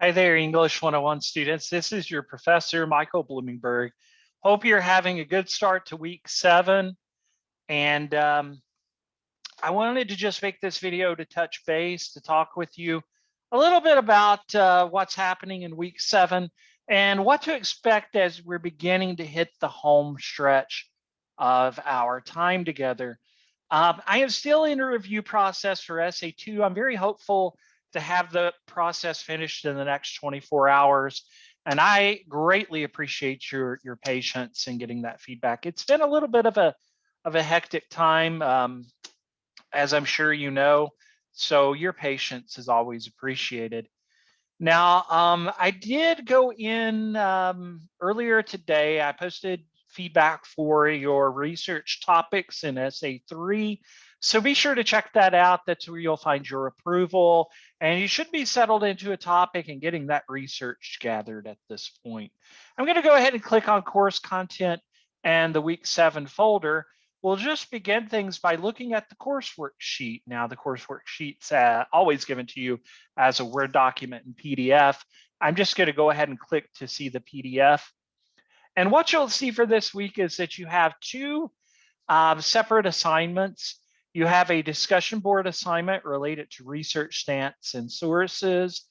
Hi there, English 101 students. This is your professor, Michael Bloomingberg. Hope you're having a good start to week 7. And I wanted to just make this video to touch base, to talk with you a little bit about what's happening in week 7 and what to expect as we're beginning to hit the home stretch of our time together. I am still in a review process for Essay 2. I'm very hopeful to have the process finished in the next 24 hours. And I greatly appreciate your patience in getting that feedback. It's been a little bit of a hectic time, as I'm sure you know. So your patience is always appreciated. Now, I did go in earlier today. I posted feedback for your research topics in Essay 3. So be sure to check that out. That's where you'll find your approval. And you should be settled into a topic and getting that research gathered at this point. I'm going to go ahead and click on course content and the week 7 folder. We'll just begin things by looking at the course worksheet. Now, the course worksheet's always given to you as a Word document in PDF. I'm just going to go ahead and click to see the PDF. And what you'll see for this week is that you have two separate assignments. You have a discussion board assignment related to research stance and sources,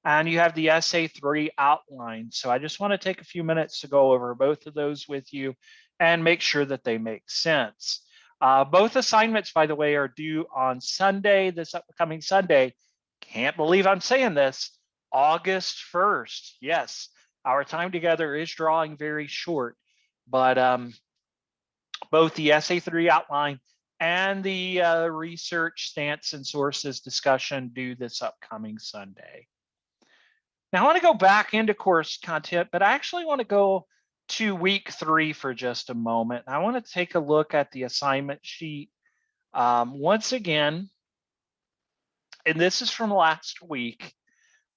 and you have the Essay 3 outline. So I just want to take a few minutes to go over both of those with you and make sure that they make sense. Both assignments, by the way, are due on Sunday, this upcoming Sunday. Can't believe I'm saying this, August 1st. Yes, our time together is drawing very short, but both the Essay 3 outline and the research stance and sources discussion due this upcoming Sunday. Now I want to go back into course content, but I actually want to go to week 3 for just a moment. I want to take a look at the assignment sheet once again, and this is from last week,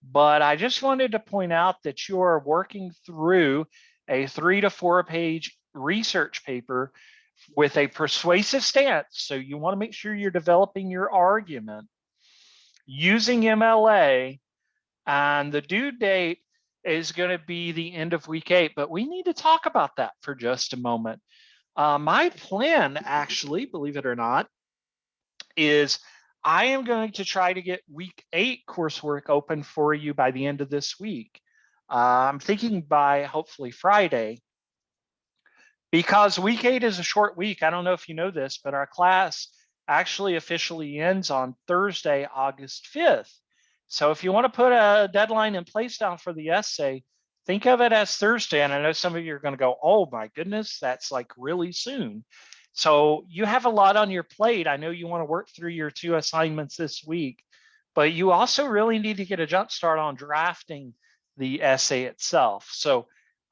but I just wanted to point out that you are working through a 3 to 4 page research paper with a persuasive stance. So you want to make sure you're developing your argument using MLA, and the due date is going to be the end of week 8, but we need to talk about that for just a moment. My plan, actually, believe it or not, is I am going to try to get week 8 coursework open for you by the end of this week. I'm thinking by hopefully Friday, because week 8 is a short week. I don't know if you know this, but our class actually officially ends on Thursday, August 5th. So if you want to put a deadline in place down for the essay, think of it as Thursday. And I know some of you are going to go, oh my goodness, that's like really soon. So you have a lot on your plate. I know you want to work through your 2 assignments this week, but you also really need to get a jump start on drafting the essay itself. So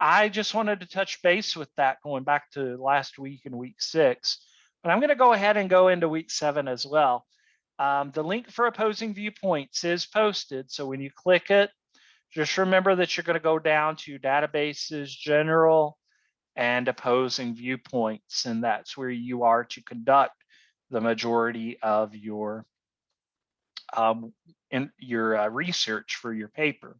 I just wanted to touch base with that going back to last week and week 6, but I'm going to go ahead and go into week 7 as well. The link for opposing viewpoints is posted. So when you click it, just remember that you're going to go down to databases, general, and opposing viewpoints. And that's where you are to conduct the majority of your research for your paper.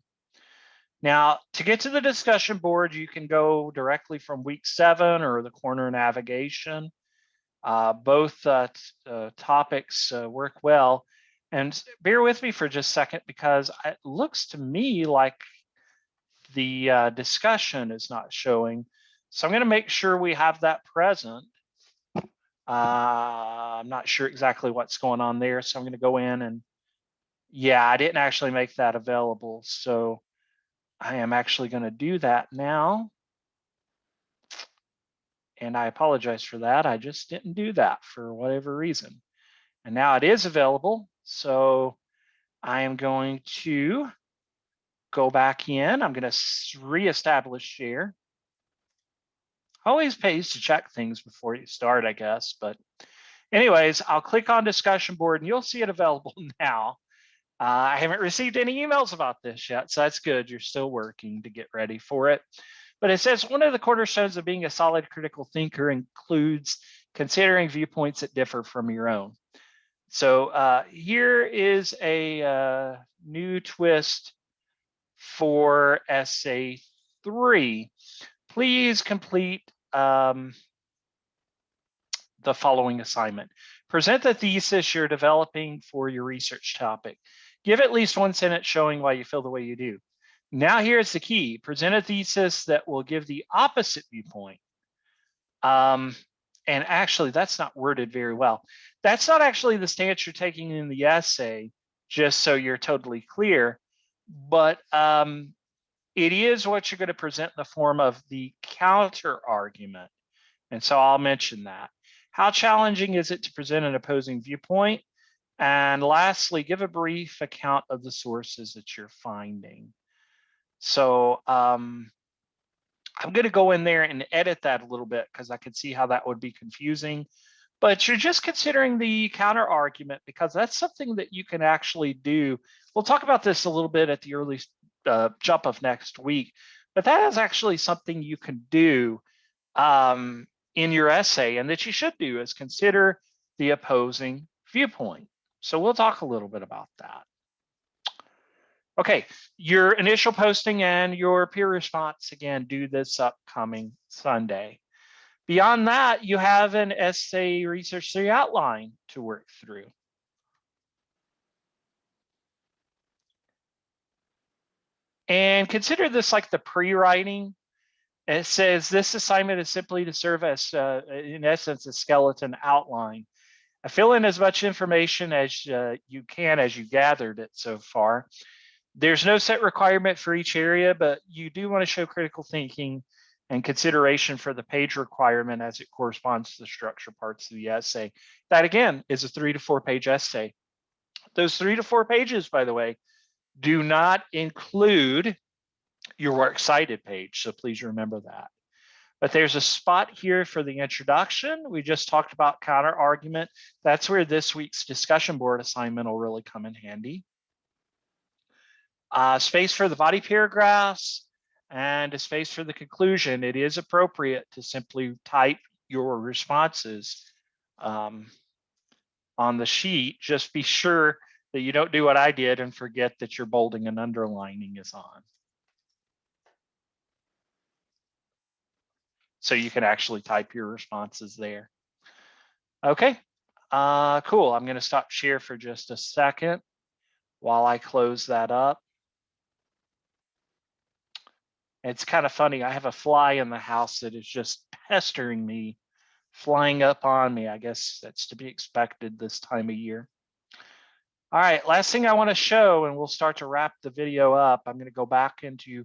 Now, to get to the discussion board, you can go directly from week 7 or the corner navigation. Both topics work well. And bear with me for just a second, because it looks to me like the discussion is not showing. So I'm going to make sure we have that present. I'm not sure exactly what's going on there. So I'm going to go in and, yeah, I didn't actually make that available. So I am actually going to do that now. And I apologize for that. I just didn't do that for whatever reason. And now it is available. So I am going to go back in. I'm going to reestablish share. Always pays to check things before you start, I guess. But anyways, I'll click on discussion board and you'll see it available now. I haven't received any emails about this yet, so that's good. You're still working to get ready for it. But it says one of the cornerstones of being a solid critical thinker includes considering viewpoints that differ from your own. So here is a new twist for essay 3. Please complete the following assignment. Present the thesis you're developing for your research topic. Give at least one sentence showing why you feel the way you do. Now here's the key. Present a thesis that will give the opposite viewpoint. And actually, that's not worded very well. That's not actually the stance you're taking in the essay, just so you're totally clear. But it is what you're going to present in the form of the counter argument. And so I'll mention that. How challenging is it to present an opposing viewpoint? And lastly, give a brief account of the sources that you're finding. So I'm going to go in there and edit that a little bit because I could see how that would be confusing. But you're just considering the counter argument because that's something that you can actually do. We'll talk about this a little bit at the early jump of next week, but that is actually something you can do in your essay and that you should do is consider the opposing viewpoint. So we'll talk a little bit about that. Okay, your initial posting and your peer response, again, due this upcoming Sunday. Beyond that, you have an essay research 3 outline to work through. And consider this like the pre-writing. It says this assignment is simply to serve as, in essence, a skeleton outline. Fill in as much information as you can as you gathered it so far. There's no set requirement for each area, but you do want to show critical thinking and consideration for the page requirement as it corresponds to the structure parts of the essay. That, again, is a 3 to 4 page essay. Those 3 to 4 pages, by the way, do not include your works cited page, so please remember that. But there's a spot here for the introduction. We just talked about counter argument. That's where this week's discussion board assignment will really come in handy. Space for the body paragraphs and a space for the conclusion. It is appropriate to simply type your responses on the sheet. Just be sure that you don't do what I did and forget that your bolding and underlining is on. So you can actually type your responses there. Okay, cool. I'm going to stop share for just a second while I close that up. It's kind of funny. I have a fly in the house that is just pestering me, flying up on me. I guess that's to be expected this time of year. All right, last thing I want to show, and we'll start to wrap the video up. I'm going to go back into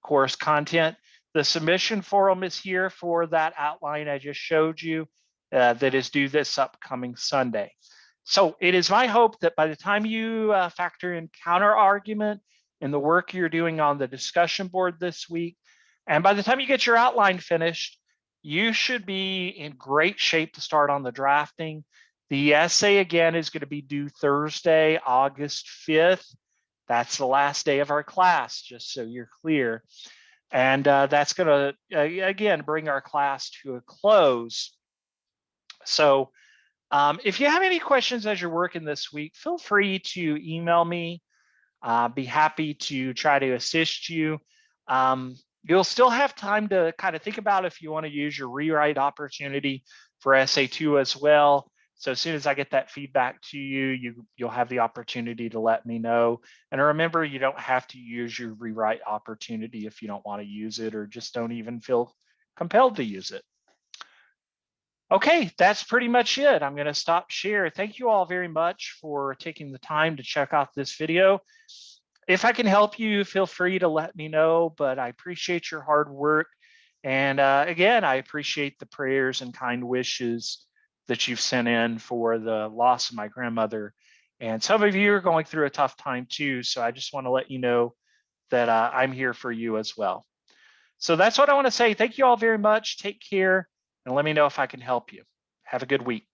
course content. The submission forum is here for that outline I just showed you that is due this upcoming Sunday. So it is my hope that by the time you factor in counter argument in the work you're doing on the discussion board this week, and by the time you get your outline finished, you should be in great shape to start on the drafting. The essay, again, is going to be due Thursday, August 5th. That's the last day of our class, just so you're clear. And that's going to, again, bring our class to a close. So if you have any questions as you're working this week, feel free to email me. Be happy to try to assist you. You'll still have time to kind of think about if you want to use your rewrite opportunity for essay 2 as well. So as soon as I get that feedback to you, you'll have the opportunity to let me know. And remember, you don't have to use your rewrite opportunity if you don't want to use it or just don't even feel compelled to use it. Okay, that's pretty much it. I'm going to stop share. Thank you all very much for taking the time to check out this video. If I can help you, feel free to let me know, but I appreciate your hard work. And again, I appreciate the prayers and kind wishes that you've sent in for the loss of my grandmother. And some of you are going through a tough time too. So I just want to let you know that I'm here for you as well. So that's what I want to say. Thank you all very much. Take care and let me know if I can help you. Have a good week.